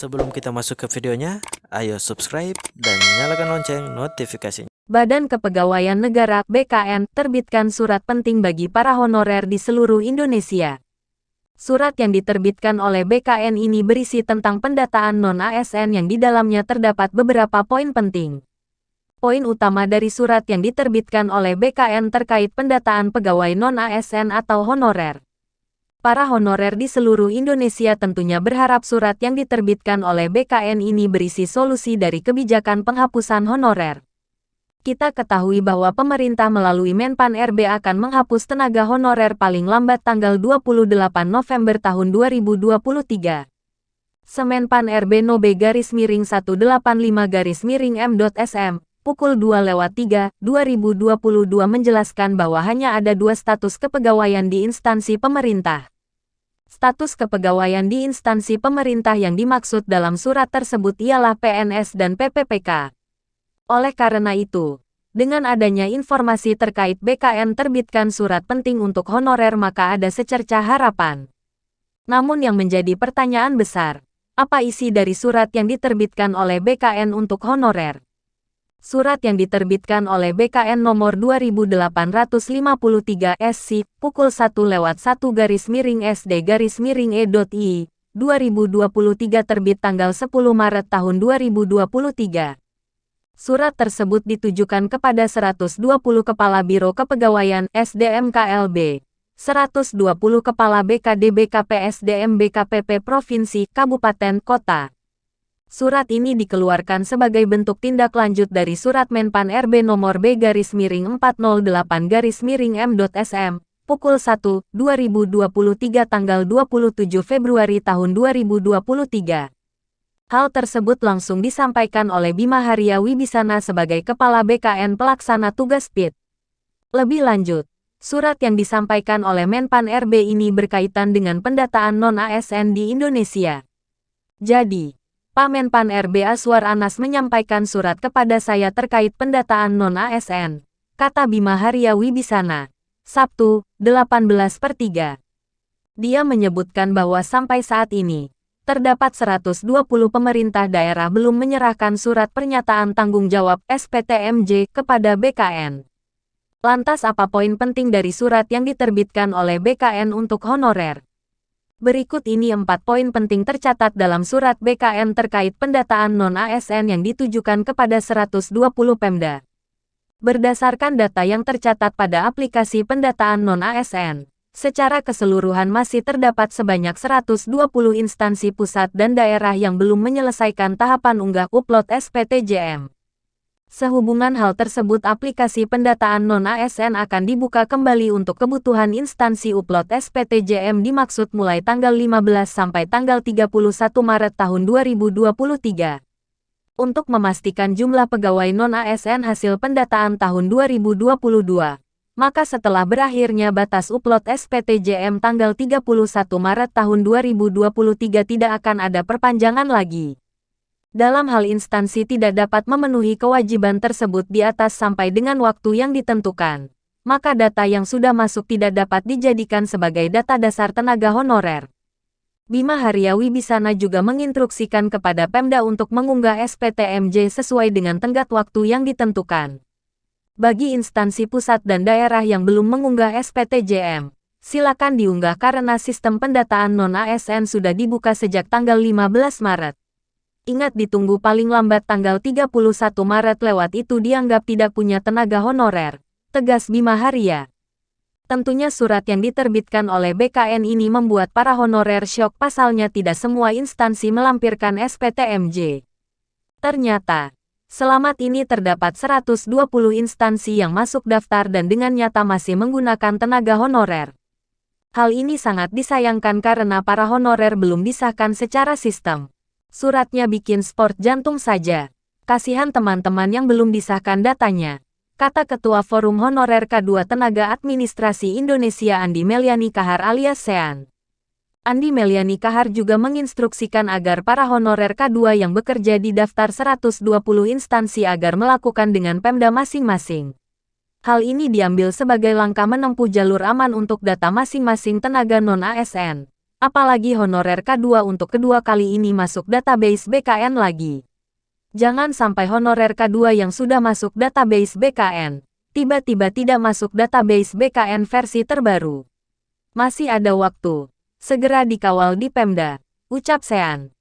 Sebelum kita masuk ke videonya, ayo subscribe dan nyalakan lonceng notifikasinya. Badan Kepegawaian Negara (BKN) terbitkan surat penting bagi para honorer di seluruh Indonesia. Surat yang diterbitkan oleh BKN ini berisi tentang pendataan non-ASN yang di dalamnya terdapat beberapa poin penting. Poin utama dari surat yang diterbitkan oleh BKN terkait pendataan pegawai non-ASN atau honorer. Para honorer di seluruh Indonesia tentunya berharap surat yang diterbitkan oleh BKN ini berisi solusi dari kebijakan penghapusan honorer. Kita ketahui bahwa pemerintah melalui Menpan RB akan menghapus tenaga honorer paling lambat tanggal 28 November tahun 2023. Semenpan RB NOB-185-M.SM, pukul 2:03, 2022 menjelaskan bahwa hanya ada dua status kepegawaian di instansi pemerintah. Status kepegawaian di instansi pemerintah yang dimaksud dalam surat tersebut ialah PNS dan PPPK. Oleh karena itu, dengan adanya informasi terkait BKN terbitkan surat penting untuk honorer maka ada secercah harapan. Namun yang menjadi pertanyaan besar, apa isi dari surat yang diterbitkan oleh BKN untuk honorer? Surat yang diterbitkan oleh BKN nomor 2853 SC, pukul 1/1-SD-E.I, 2023 terbit tanggal 10 Maret tahun 2023. Surat tersebut ditujukan kepada 120 Kepala Biro Kepegawaian (SDM KLB), 120 Kepala BKD BKP SDM BKPP Provinsi, Kabupaten, Kota. Surat ini dikeluarkan sebagai bentuk tindak lanjut dari Surat Menpan RB nomor B-408-M.SM, pukul 1/2023 tanggal 27 Februari tahun 2023. Hal tersebut langsung disampaikan oleh Bima Haria Wibisana sebagai Kepala BKN Pelaksana Tugas PIT. Lebih lanjut, surat yang disampaikan oleh Menpan RB ini berkaitan dengan pendataan non-ASN di Indonesia. Jadi, Pak Menpan RB Aswar Anas menyampaikan surat kepada saya terkait pendataan non-ASN, kata Bima Haria Wibisana, Sabtu, 18/3. Dia menyebutkan bahwa sampai saat ini, terdapat 120 pemerintah daerah belum menyerahkan surat pernyataan tanggung jawab SPTMJ kepada BKN. Lantas apa poin penting dari surat yang diterbitkan oleh BKN untuk honorer? Berikut ini 4 poin penting tercatat dalam surat BKN terkait pendataan non-ASN yang ditujukan kepada 120 Pemda. Berdasarkan data yang tercatat pada aplikasi pendataan non-ASN, secara keseluruhan masih terdapat sebanyak 120 instansi pusat dan daerah yang belum menyelesaikan tahapan unggah upload SPTJM. Sehubungan hal tersebut aplikasi pendataan non-ASN akan dibuka kembali untuk kebutuhan instansi upload SPTJM dimaksud mulai tanggal 15 sampai tanggal 31 Maret tahun 2023. Untuk memastikan jumlah pegawai non-ASN hasil pendataan tahun 2022. Maka setelah berakhirnya batas upload SPTJM tanggal 31 Maret tahun 2023 tidak akan ada perpanjangan lagi. Dalam hal instansi tidak dapat memenuhi kewajiban tersebut di atas sampai dengan waktu yang ditentukan, maka data yang sudah masuk tidak dapat dijadikan sebagai data dasar tenaga honorer. Bima Haria Wibisana juga menginstruksikan kepada Pemda untuk mengunggah SPTMJ sesuai dengan tenggat waktu yang ditentukan. Bagi instansi pusat dan daerah yang belum mengunggah SPTJM, silakan diunggah karena sistem pendataan non-ASN sudah dibuka sejak tanggal 15 Maret. Ingat ditunggu paling lambat tanggal 31 Maret lewat itu dianggap tidak punya tenaga honorer, tegas Bima Haria. Tentunya surat yang diterbitkan oleh BKN ini membuat para honorer syok pasalnya tidak semua instansi melampirkan SPTMJ. Ternyata, selamat ini terdapat 120 instansi yang masuk daftar dan dengan nyata masih menggunakan tenaga honorer. Hal ini sangat disayangkan karena para honorer belum disahkan secara sistem. Suratnya bikin sport jantung saja. Kasihan teman-teman yang belum disahkan datanya, kata Ketua Forum Honorer K2 Tenaga Administrasi Indonesia Andi Meliani Kahar alias Sean. Andi Meliani Kahar juga menginstruksikan agar para honorer K2 yang bekerja di daftar 120 instansi agar melakukan dengan Pemda masing-masing. Hal ini diambil sebagai langkah menempuh jalur aman untuk data masing-masing tenaga non-ASN, Apalagi honorer K2 untuk kedua kali ini masuk database BKN lagi. Jangan sampai honorer K2 yang sudah masuk database BKN, tiba-tiba tidak masuk database BKN versi terbaru. Masih ada waktu. Segera dikawal di Pemda, ucap Sean.